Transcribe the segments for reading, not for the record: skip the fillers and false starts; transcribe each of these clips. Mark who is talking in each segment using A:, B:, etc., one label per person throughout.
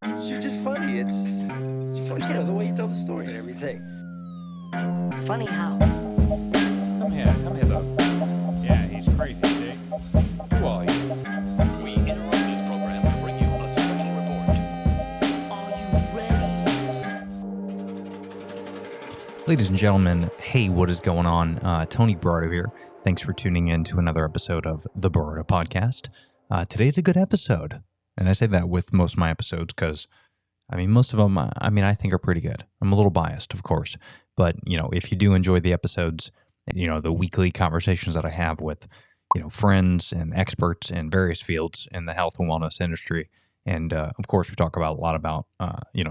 A: You're just funny. It's funny, the way you tell the story and everything.
B: Funny how?
C: Come here, though. Yeah, he's crazy, see? Who are you?
D: We interrupt this program to bring you a special report.
B: Are you ready?
E: Ladies and gentlemen, hey, what is going on? Tony Robbins here. Thanks for tuning in to another episode of the Robbins Podcast. Today's a good episode. And I say that with most of my episodes because, most of them, I think are pretty good. I'm a little biased, of course. But, if you do enjoy the episodes, the weekly conversations that I have with, friends and experts in various fields in the health and wellness industry. And, of course, we talk about a lot about,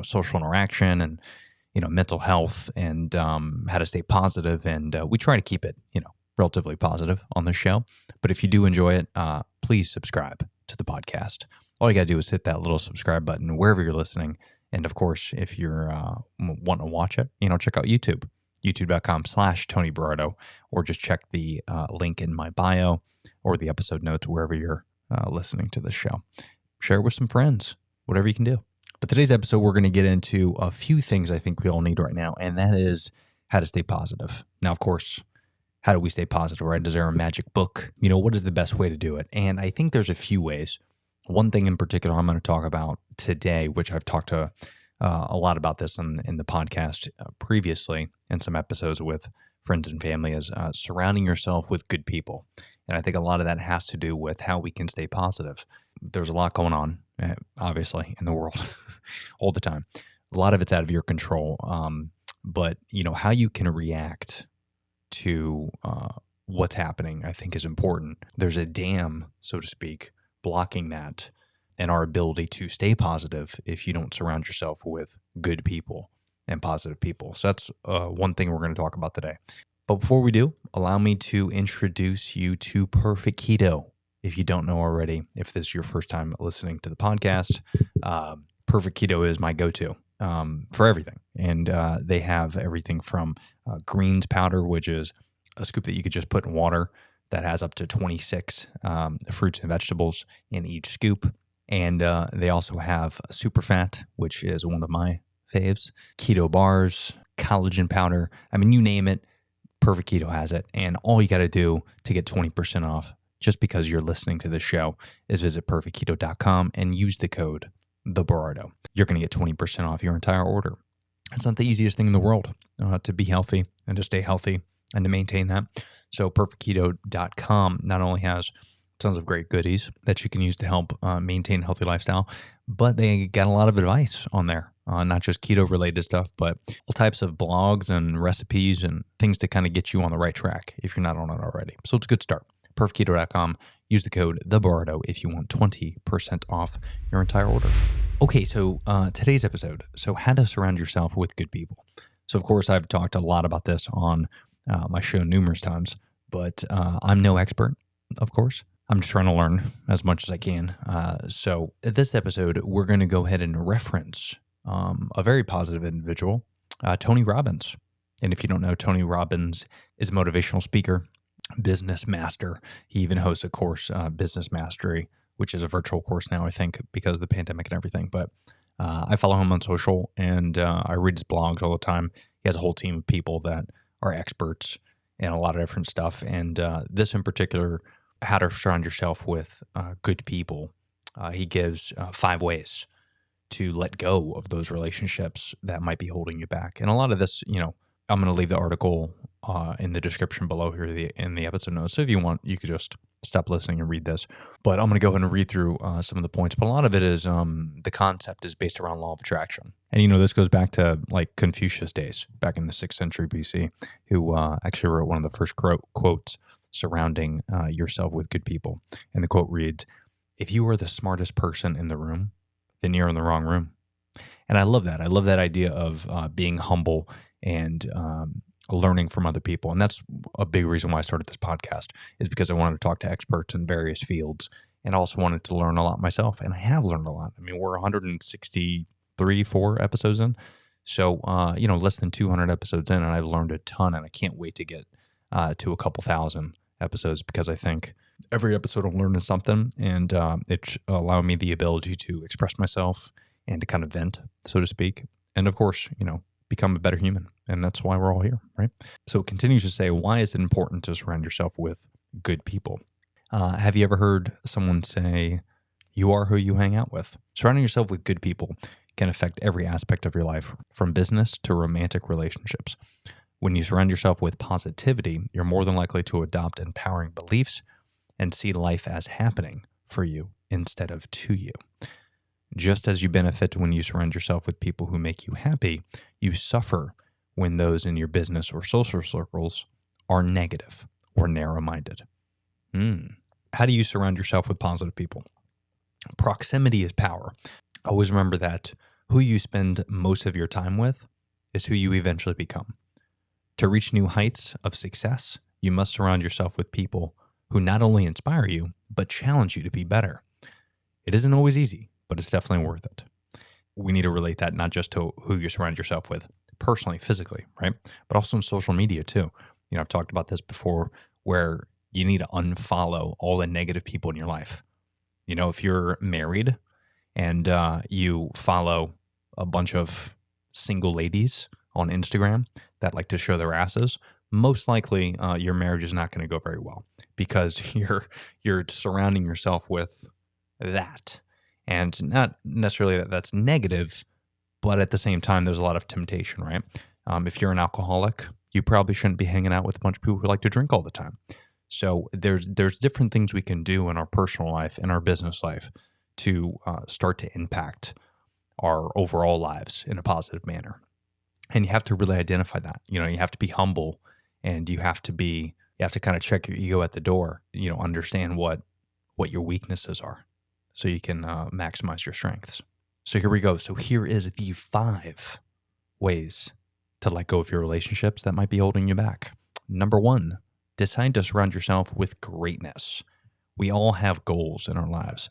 E: social interaction and, mental health and how to stay positive. And we try to keep it, relatively positive on the show. But if you do enjoy it, please subscribe to the podcast. All you got to do is hit that little subscribe button wherever you're listening. And of course, if you're wanting to watch it, check out YouTube, youtube.com/Tony Barreto, or just check the link in my bio or the episode notes wherever you're listening to this show. Share it with some friends, whatever you can do. But today's episode, we're going to get into a few things I think we all need right now, and that is how to stay positive. Now, of course, how do we stay positive, right? Is there a magic book? What is the best way to do it? And I think there's a few ways. One thing in particular I'm going to talk about today, which I've talked to a lot about this in the podcast previously in some episodes with friends and family, is surrounding yourself with good people. And I think a lot of that has to do with how we can stay positive. There's a lot going on, obviously, in the world all the time. A lot of it's out of your control. But, how you can react to what's happening, I think is important. There's a dam, so to speak, blocking that and our ability to stay positive if you don't surround yourself with good people and positive people. So that's one thing we're going to talk about today. But before we do, allow me to introduce you to Perfect Keto. If you don't know already, if this is your first time listening to the podcast, Perfect Keto is my go-to for everything. And they have everything from greens powder, which is a scoop that you could just put in water that has up to 26 fruits and vegetables in each scoop. And they also have super fat, which is one of my faves, keto bars, collagen powder. You name it, Perfect Keto has it. And all you got to do to get 20% off, just because you're listening to this show, is visit perfectketo.com and use the code TheBarreto. You're going to get 20% off your entire order. It's not the easiest thing in the world to be healthy and to stay healthy and to maintain that. So perfectketo.com not only has tons of great goodies that you can use to help maintain a healthy lifestyle, but they got a lot of advice on there, not just keto related stuff, but all types of blogs and recipes and things to kind of get you on the right track if you're not on it already. So it's a good start. perfectketo.com. Use the code TheBarreto if you want 20% off your entire order. Okay, so today's episode. So how to surround yourself with good people. So of course, I've talked a lot about this on my show numerous times, but I'm no expert, of course. I'm just trying to learn as much as I can. So at this episode, we're going to go ahead and reference a very positive individual, Tony Robbins. And if you don't know, Tony Robbins is a motivational speaker, business master. He even hosts a course, Business Mastery, which is a virtual course now, I think, because of the pandemic and everything. But I follow him on social, and I read his blogs all the time. He has a whole team of people that are experts in a lot of different stuff. And this in particular, how to surround yourself with good people. He gives 5 ways to let go of those relationships that might be holding you back. And a lot of this, I'm going to leave the article in the description below here in the episode notes. So if you want, you could just stop listening and read this. But I'm going to go ahead and read through some of the points. But a lot of it is the concept is based around law of attraction. And, this goes back to like Confucius days, back in the 6th century BC, who actually wrote one of the first quotes surrounding yourself with good people. And the quote reads, "If you are the smartest person in the room, then you're in the wrong room." And I love that. I love that idea of being humble and learning from other people. And that's a big reason why I started this podcast, is because I wanted to talk to experts in various fields and also wanted to learn a lot myself. And I have learned a lot. We're 4 episodes in. So, less than 200 episodes in, and I've learned a ton, and I can't wait to get to a couple thousand episodes, because I think every episode I'm learning something, and it's allowing me the ability to express myself and to kind of vent, so to speak. And of course, become a better human. And that's why we're all here, right? So it continues to say, why is it important to surround yourself with good people? Have you ever heard someone say, you are who you hang out with? Surrounding yourself with good people can affect every aspect of your life, from business to romantic relationships. When you surround yourself with positivity, you're more than likely to adopt empowering beliefs and see life as happening for you instead of to you. Just as you benefit when you surround yourself with people who make you happy, you suffer when those in your business or social circles are negative or narrow-minded. How do you surround yourself with positive people? Proximity is power. Always remember that who you spend most of your time with is who you eventually become. To reach new heights of success, you must surround yourself with people who not only inspire you, but challenge you to be better. It isn't always easy, but it's definitely worth it. We need to relate that not just to who you surround yourself with personally, physically, right? But also in social media too. I've talked about this before, where you need to unfollow all the negative people in your life. If you're married and you follow a bunch of single ladies on Instagram that like to show their asses, most likely your marriage is not going to go very well, because you're surrounding yourself with that. And not necessarily that that's negative, but at the same time, there's a lot of temptation, right? If you're an alcoholic, you probably shouldn't be hanging out with a bunch of people who like to drink all the time. So there's different things we can do in our personal life and our business life to start to impact our overall lives in a positive manner. And you have to really identify that. You have to be humble, and you have to kind of check your ego at the door, understand what your weaknesses are so you can maximize your strengths. So here we go. So here is the 5 ways to let go of your relationships that might be holding you back. Number 1, decide to surround yourself with greatness. We all have goals in our lives.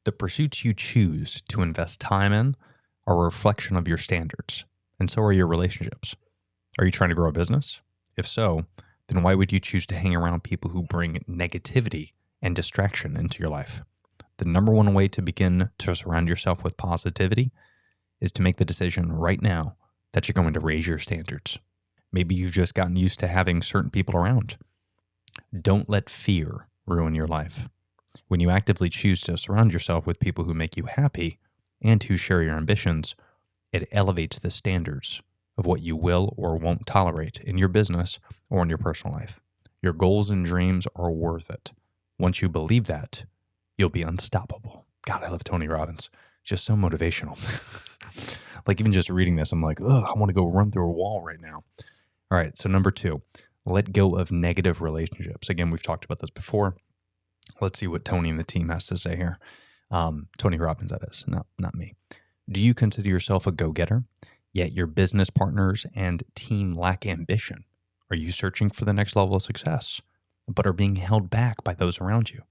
E: The pursuits you choose to invest time in are a reflection of your standards, and so are your relationships. Are you trying to grow a business? If so, then why would you choose to hang around people who bring negativity and distraction into your life? The number 1 way to begin to surround yourself with positivity is to make the decision right now that you're going to raise your standards. Maybe you've just gotten used to having certain people around. Don't let fear ruin your life. When you actively choose to surround yourself with people who make you happy and who share your ambitions, it elevates the standards of what you will or won't tolerate in your business or in your personal life. Your goals and dreams are worth it. Once you believe that, you'll be unstoppable. God, I love Tony Robbins. Just so motivational. Like, even just reading this, I'm like, I want to go run through a wall right now. All right, so number 2, let go of negative relationships. Again, we've talked about this before. Let's see what Tony and the team has to say here. Tony Robbins, that is, not me. Do you consider yourself a go-getter, yet your business partners and team lack ambition? Are you searching for the next level of success, but are being held back by those around you?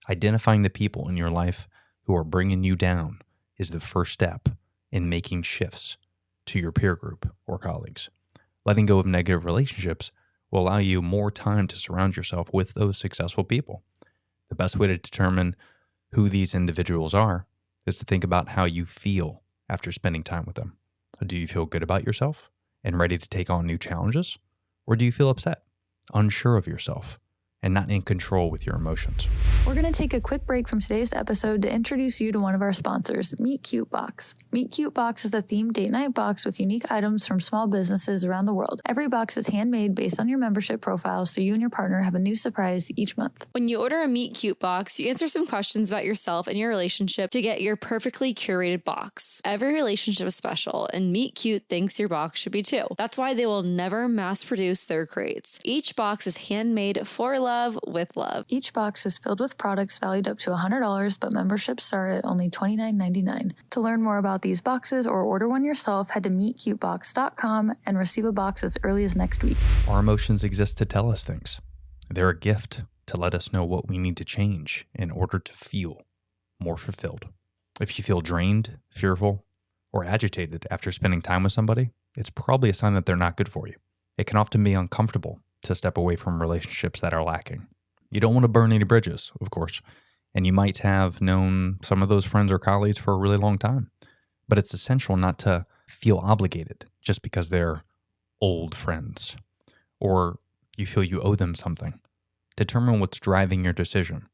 E: Identifying the people in your life who are bringing you down is the first step in making shifts to your peer group or colleagues. Letting go of negative relationships will allow you more time to surround yourself with those successful people. The best way to determine who these individuals are is to think about how you feel after spending time with them. Do you feel good about yourself and ready to take on new challenges? Or do you feel upset, unsure of yourself, and not in control with your emotions?
F: We're going to take a quick break from today's episode to introduce you to one of our sponsors, Meet Cute Box. Meet Cute Box is a themed date night box with unique items from small businesses around the world. Every box is handmade based on your membership profile, so you and your partner have a new surprise each month.
G: When you order a Meet Cute box, you answer some questions about yourself and your relationship to get your perfectly curated box. Every relationship is special, and Meet Cute thinks your box should be too. That's why they will never mass produce their crates. Each box is handmade for love, with love.
F: Each box is filled with products valued up to $100, but memberships start at only $29.99. To learn more about these boxes or order one yourself, head to meetcutebox.com and receive a box as early as next week.
E: Our emotions exist to tell us things. They're a gift to let us know what we need to change in order to feel more fulfilled. If you feel drained, fearful, or agitated after spending time with somebody, it's probably a sign that they're not good for you. It can often be uncomfortable to step away from relationships that are lacking. You don't want to burn any bridges, of course, and you might have known some of those friends or colleagues for a really long time. But it's essential not to feel obligated just because they're old friends or you feel you owe them something. Determine what's driving your decision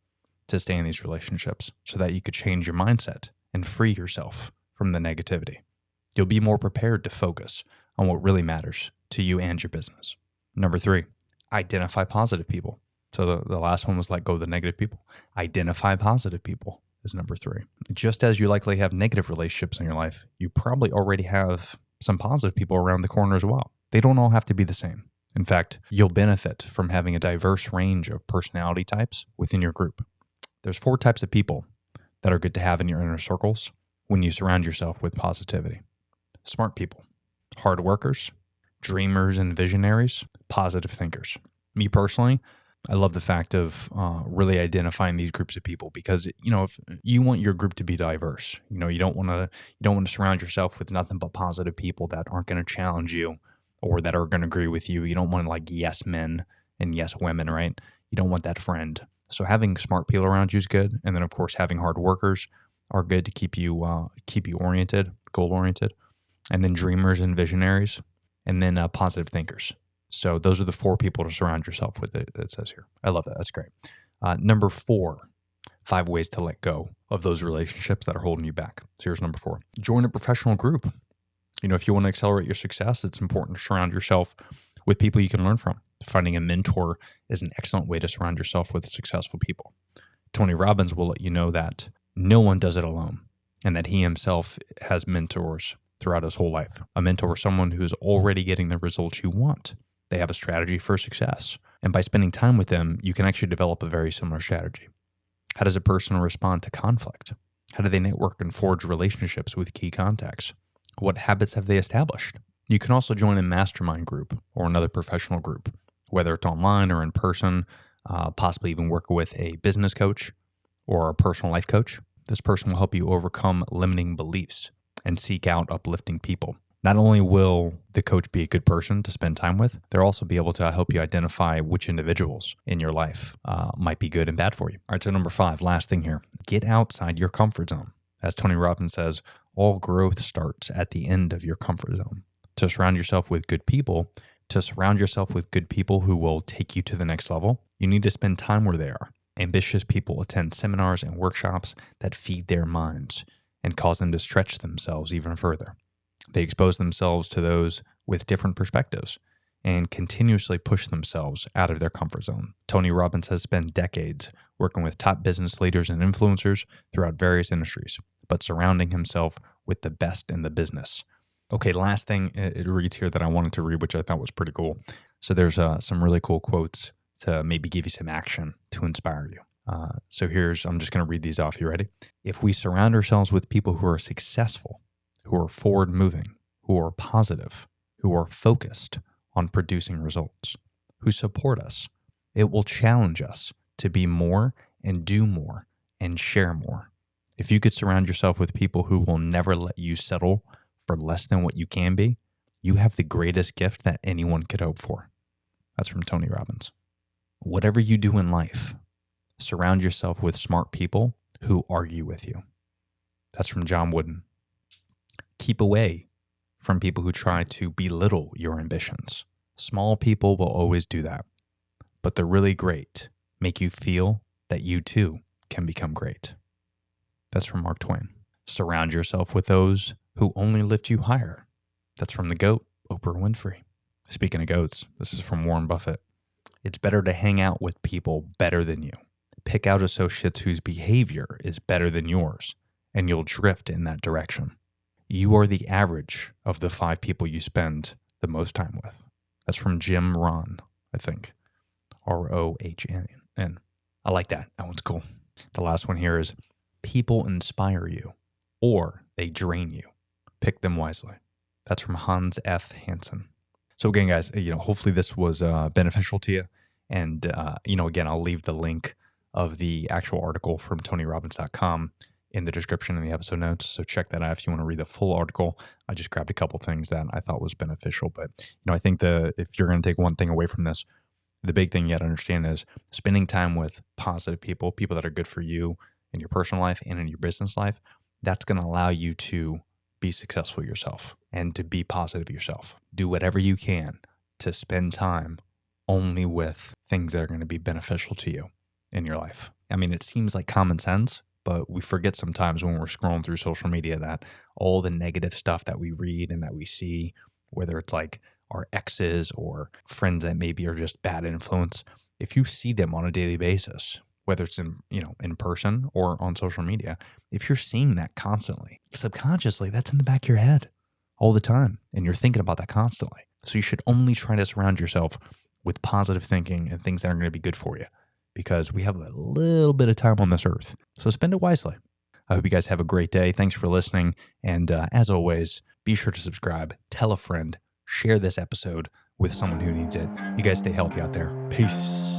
E: to stay in these relationships so that you could change your mindset and free yourself from the negativity. You'll be more prepared to focus on what really matters to you and your business. Number 3, identify positive people. So the last one was let go of the negative people. Identify positive people is number 3. Just as you likely have negative relationships in your life, you probably already have some positive people around the corner as well. They don't all have to be the same. In fact, you'll benefit from having a diverse range of personality types within your group. There's 4 types of people that are good to have in your inner circles when you surround yourself with positivity. Smart people, hard workers, dreamers and visionaries, positive thinkers. Me personally, I love the fact of really identifying these groups of people because, if you want your group to be diverse, you don't want to surround yourself with nothing but positive people that aren't going to challenge you or that are going to agree with you. You don't want like yes men and yes women, right? You don't want that friend. So having smart people around you is good. And then of course, having hard workers are good to keep you oriented, goal oriented. And then dreamers and visionaries, and then positive thinkers. So those are the 4 people to surround yourself with, it says here. I love that. That's great. Number 4, 5 ways to let go of those relationships that are holding you back. So here's number 4. Join a professional group. If you want to accelerate your success, it's important to surround yourself with people you can learn from. Finding a mentor is an excellent way to surround yourself with successful people. Tony Robbins will let you know that no one does it alone and that he himself has mentors throughout his whole life. A mentor is someone who is already getting the results you want. They have a strategy for success. And by spending time with them, you can actually develop a very similar strategy. How does a person respond to conflict? How do they network and forge relationships with key contacts? What habits have they established? You can also join a mastermind group or another professional group, whether it's online or in person, possibly even work with a business coach or a personal life coach. This person will help you overcome limiting beliefs and seek out uplifting people. Not only will the coach be a good person to spend time with, they'll also be able to help you identify which individuals in your life might be good and bad for you. All right, so number 5, last thing here, get outside your comfort zone. As Tony Robbins says, all growth starts at the end of your comfort zone. To surround yourself with good people, who will take you to the next level, you need to spend time where they are. Ambitious people attend seminars and workshops that feed their minds and cause them to stretch themselves even further. They expose themselves to those with different perspectives and continuously push themselves out of their comfort zone. Tony Robbins has spent decades working with top business leaders and influencers throughout various industries, but surrounding himself with the best in the business. Okay, last thing it reads here that I wanted to read, which I thought was pretty cool. So there's some really cool quotes to maybe give you some action to inspire you. I'm just going to read these off. You ready? If we surround ourselves with people who are successful, who are forward moving, who are positive, who are focused on producing results, who support us, it will challenge us to be more and do more and share more. If you could surround yourself with people who will never let you settle for less than what you can be, you have the greatest gift that anyone could hope for. That's from Tony Robbins. Whatever you do in life, surround yourself with smart people who argue with you. That's from John Wooden. Keep away from people who try to belittle your ambitions. Small people will always do that, but the really great make you feel that you too can become great. That's from Mark Twain. Surround yourself with those who only lift you higher. That's from the GOAT, Oprah Winfrey. Speaking of goats, this is from Warren Buffett. It's better to hang out with people better than you. Pick out associates whose behavior is better than yours, and you'll drift in that direction. You are the average of the 5 people you spend the most time with. That's from Jim Rohn, I think. Rohn. I like that. That one's cool. The last one here is people inspire you or they drain you. Pick them wisely. That's from Hans F. Hansen. So again, guys, hopefully this was beneficial to you. And, again, I'll leave the link of the actual article from TonyRobbins.com in the description in the episode notes. So check that out if you want to read the full article. I just grabbed a couple things that I thought was beneficial. But, I think if you're going to take one thing away from this, the big thing you got to understand is spending time with positive people, people that are good for you in your personal life and in your business life. That's going to allow you to be successful yourself and to be positive yourself. Do whatever you can to spend time only with things that are going to be beneficial to you in your life. I mean, it seems like common sense, but we forget sometimes when we're scrolling through social media that all the negative stuff that we read and that we see, whether it's like our exes or friends that maybe are just bad influence, if you see them on a daily basis, whether it's in person or on social media, if you're seeing that constantly, subconsciously, that's in the back of your head all the time. And you're thinking about that constantly. So you should only try to surround yourself with positive thinking and things that are going to be good for you, because we have a little bit of time on this earth. So spend it wisely. I hope you guys have a great day. Thanks for listening. And as always, be sure to subscribe, tell a friend, share this episode with someone who needs it. You guys stay healthy out there. Peace.